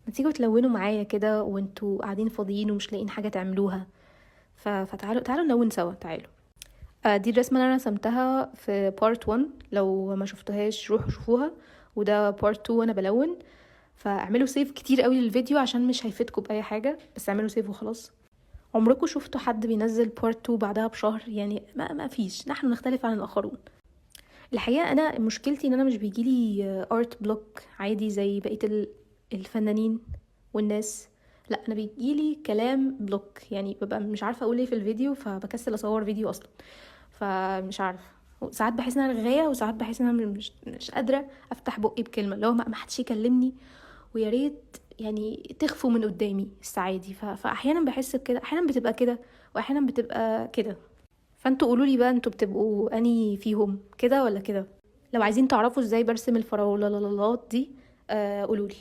ما تيجوا تلونوا معايا كده وانتوا قاعدين فاضيين ومش لاقيين حاجة تعملوها. فتعالوا نلون سوا، تعالوا. دي الرسمة اللي انا رسمتها في بارت 1، لو ما شفتوهاش روحوا شوفوها. وده بارت 2 وانا بلون. فاعملوا سيف كتير قوي للفيديو عشان مش هيفيدكم بأي حاجة، بس اعملوا سيف وخلاص. عمركم شفتوا حد بينزل بارت 2 بعدها بشهر؟ يعني ما فيش، نحن نختلف عن الآخرون. الحقيقة انا مشكلتي ان انا مش بيجيلي ارت بلوك عادي زي بقية الفنانين والناس. لا، انا بيجيلي كلام بلوك، يعني ببقى مش عارفة اقول ايه في الفيديو، فبكسل اصور فيديو اصلا. فمش عارفة. ساعات بحس ان انا رغاية، وساعات بحس ان انا مش قادرة افتح بقي بكلمة، لو ما حدش يكلمني. ويا ريت يعني تخفوا من قدامي السعادي. فاحيانا بحس بكده، احيانا بتبقى كده، واحيانا بتبقى كده. فانتوا قولولي بقى، انتوا بتبقوا اني فيهم كده ولا كده؟ لو عايزين تعرفوا ازاي برسم الفراولات دي قولولي.